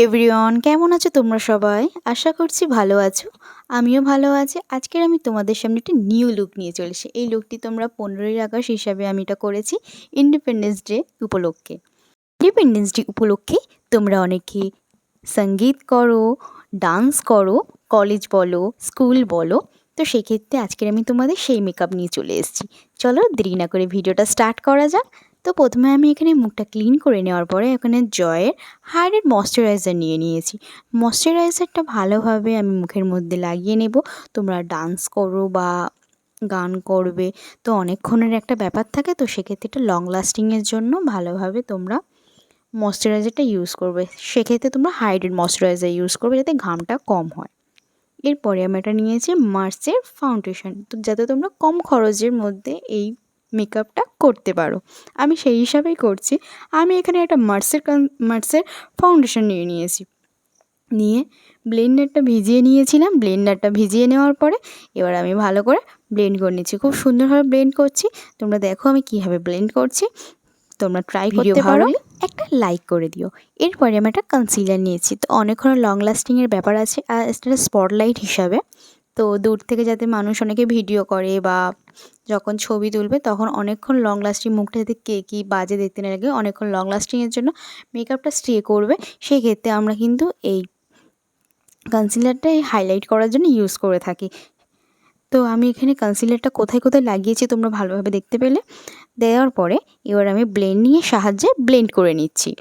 Everyone, কেমন আছো তোমরা সবাই? আশা করছি ভালো আছো। আমিও ভালো আছি। আজকের আমি তোমাদের সামনে একটি নিউ লুক নিয়ে চলেছি। এই লুকটি তোমরা 15ই আগস্ট হিসাবে আমি এটা করেছি ইন্ডিপেন্ডেন্স ডে উপলক্ষে। ইন্ডিপেন্ডেন্স ডে উপলক্ষে তোমরা অনেকে সঙ্গীত করো, ডান্স করো, কলেজ বলো, স্কুল বলো। তো সেক্ষেত্রে আজকের আমি তোমাদের সেই মেকআপ নিয়ে চলে এসেছি। চলো দেরি না করে ভিডিওটা স্টার্ট করা যাক। তো প্রথমে আমি এখানে মুখটা ক্লিন করে নেওয়ার পরে এখানে জয়ের হাইড্রেট ময়শ্চারাইজার নিয়ে নিয়েছি। ময়শ্চারাইজারটা ভালোভাবে আমি মুখের মধ্যে লাগিয়ে নেব। তোমরা ডান্স করো বা গান করবে, তো অনেকক্ষণের একটা ব্যাপার থাকে, তো সেক্ষেত্রে এটা লং লাস্টিংয়ের জন্য ভালোভাবে তোমরা ময়শ্চারাইজারটা ইউজ করবে। সেক্ষেত্রে তোমরা হাইড্রেট ময়শ্চারাইজার ইউজ করবে যাতে ঘামটা কম হয়। এরপরে আমি এটা নিয়েছি মার্সের ফাউন্ডেশন, তো যাতে তোমরা কম খরচের মধ্যে এই মেকআপটা করতে পারো। আমি সেই হিসাবেই করছি। আমি এখানে একটা মার্সের ফাউন্ডেশন নিয়েছি। নিয়ে ব্লেন্ডারটা ভিজিয়ে নিয়েছিলাম। ব্লেন্ডারটা ভিজিয়ে নেওয়ার পরে এবার আমি ভালো করে ব্লেন্ড করে নিচ্ছি। খুব সুন্দরভাবে ব্লেন্ড করছি। তোমরা দেখো আমি কীভাবে ব্লেন্ড করছি। তোমরা ট্রাই করতে পারো, একটা লাইক করে দিও। এরপরে আমি একটা কনসিলার নিয়েছি। তো অনেকক্ষণ লং লাস্টিংয়ের ব্যাপার আছে আর এটা স্পটলাইট হিসাবে। তো দূর থেকে যাতে মানুষ অনেকে ভিডিও করে বা যখন ছবি তুলবে তখন অনেকক্ষণ লং লাস্টিং, মুখটা যাতে কী বাজে দেখতে না লাগে, অনেকক্ষণ লং লাস্টিংয়ের জন্য মেকআপটা স্টে করবে, সেক্ষেত্রে আমরা কিন্তু এই কনসিলারটা হাইলাইট করার জন্য ইউজ করে থাকি। তো আমি এখানে কনসিলারটা কোথায় কোথায় লাগিয়েছি তোমরা ভালোভাবে দেখতে পেলে। দেওয়ার পরে এবার আমি ব্লেন্ডিংয়ের সাহায্যে ব্লেন্ড করে নিচ্ছি।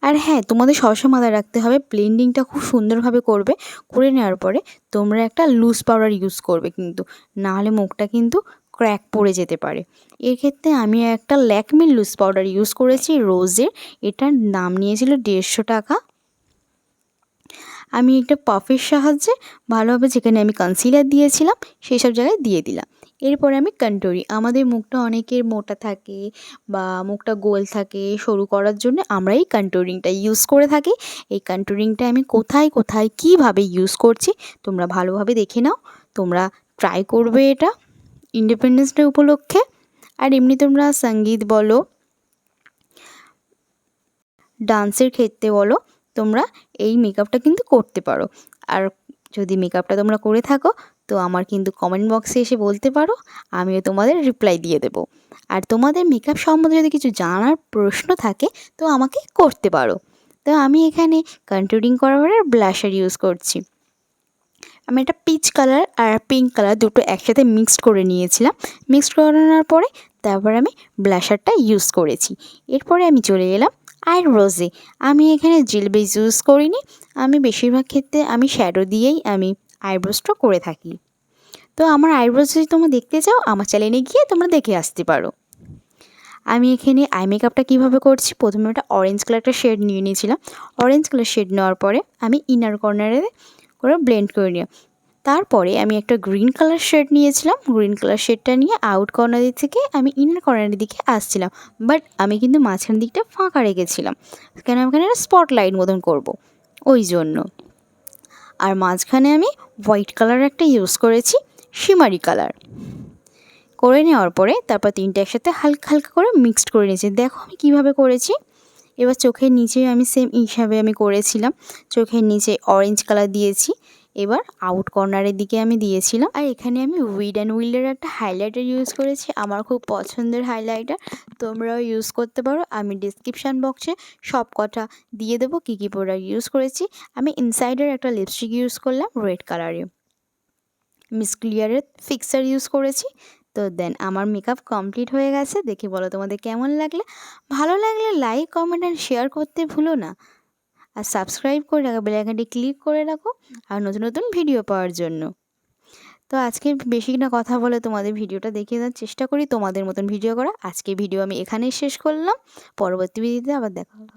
আর হ্যাঁ, তোমাদের সবসময় মাথায় রাখতে হবে ব্লেন্ডিংটা খুব সুন্দরভাবে করবে। করে নেওয়ার পরে তোমরা একটা লুজ পাউডার ইউজ করবে, কিন্তু নাহলে মুখটা কিন্তু ক্র্যাক পড়ে যেতে পারে। এক্ষেত্রে আমি একটা ল্যাকমির লুজ পাউডার ইউজ করেছি রোজের। এটার দাম নিয়েছিল 150 টাকা। আমি একটা পাফের সাহায্যে ভালোভাবে যেখানে আমি কনসিলার দিয়েছিলাম সেই সব জায়গায় দিয়ে দিলাম। এরপরে আমি কন্ট্যুরিং, আমাদের মুখটা অনেকের মোটা থাকে বা মুখটা গোল থাকে, সরু করার জন্য আমরা এই কন্ট্যুরিংটা ইউজ করে থাকি। এই কন্ট্যুরিংটা আমি কোথায় কোথায় কীভাবে ইউজ করছি তোমরা ভালোভাবে দেখে নাও। তোমরা ট্রাই করবে এটা ইন্ডিপেন্ডেন্স ডে উপলক্ষে। আর এমনি তোমরা সঙ্গীত বলো, ডান্সের ক্ষেত্রে বলো, তোমরা এই মেকআপটা কিন্তু করতে পারো। আর যদি মেকআপটা তোমরা করে থাকো তো আমার কিন্তু কমেন্ট বক্সে এসে বলতে পারো, আমিও তোমাদের রিপ্লাই দিয়ে দেবো। আর তোমাদের মেকআপ সম্বন্ধে যদি কিছু জানার প্রশ্ন থাকে তো আমাকে করতে পারো। তো আমি এখানে কন্ট্যুরিং করার পরে ব্লাশার ইউজ করছি। আমি একটা পিচ কালার আর পিঙ্ক কালার দুটো একসাথে মিক্সড করে নিয়েছিলাম। মিক্সড করানোর পরে তারপর আমি ব্লাশারটা ইউজ করেছি। এরপরে আমি চলে এলাম আইব্রোজে। আমি এখানে জেল বেস ইউজ করিনি। আমি বেশিরভাগ ক্ষেত্রে আমি শ্যাডো দিয়েই আমি আইব্রোজটা করে থাকি। তো আমার আইব্রোজ যদি তোমরা দেখতে চাও আমার চ্যানেলে গিয়ে তোমরা দেখে আসতে পারো। আমি এখানে আই মেকআপটা কীভাবে করছি, প্রথমে একটা অরেঞ্জ কালার একটা শেড নিয়ে নিয়েছিলাম। অরেঞ্জ কালার শেড নেওয়ার পরে আমি ইনার কর্নারে করে ব্লেন্ড করে নিলাম। তারপরে আমি একটা গ্রিন কালার শেড নিয়েছিলাম। গ্রিন কালার শেডটা নিয়ে আউট কর্নার থেকে আমি ইনার কর্নারের দিকে আসছিলাম, বাট আমি কিন্তু মাঝখান দিকটা ফাঁকা রেখেছিলাম, কেন আমি এখানে স্পটলাইট মতন করব ওই জন্য। আর মাঝখানে আমি হোয়াইট কালার একটা ইউজ করেছি, শিমারি কালার করে নেওয়ার পরে তারপর তিনটে একসাথে হালকা হালকা করে মিক্সড করে নিয়েছি। দেখো আমি কীভাবে করেছি। এবার চোখের নিচে আমি সেম হিসাবে আমি করেছিলাম, চোখের নিচে অরেঞ্জ কালার দিয়েছি। এবার আউট কর্নারের দিকে আমি দিয়েছিলাম। আর এখানে আমি উইড অ্যান্ড উইল্ডের একটা হাইলাইটার ইউজ করেছি, আমার খুব পছন্দের হাইলাইটার, তোমরাও ইউজ করতে পারো। আমি ডিসক্রিপশান বক্সে সব কথা দিয়ে দেবো কী কী প্রোডাক্ট ইউজ করেছি। আমি ইনসাইডের একটা লিপস্টিক ইউজ করলাম রেড কালারে, মিস ক্লিয়ারের ফিক্সার ইউজ করেছি। তো দেন আমার মেকআপ কমপ্লিট হয়ে গেছে। দেখে বলো তোমাদের কেমন লাগলে। ভালো লাগলে লাইক, কমেন্ট অ্যান্ড শেয়ার করতে ভুলো না। আর সাবস্ক্রাইব করে রাখো, বেল আইকনটি ক্লিক করে রাখো আর নতুন নতুন ভিডিও পাওয়ার জন্য। তো আজকে বেশি না কথা বলে তোমাদের ভিডিওটা দেখিয়ে দেওয়ার চেষ্টা করি, তোমাদের মতন ভিডিও করা। আজকে ভিডিও আমি এখানেই শেষ করলাম, পরবর্তী ভিডিওতে আবার দেখা হবে।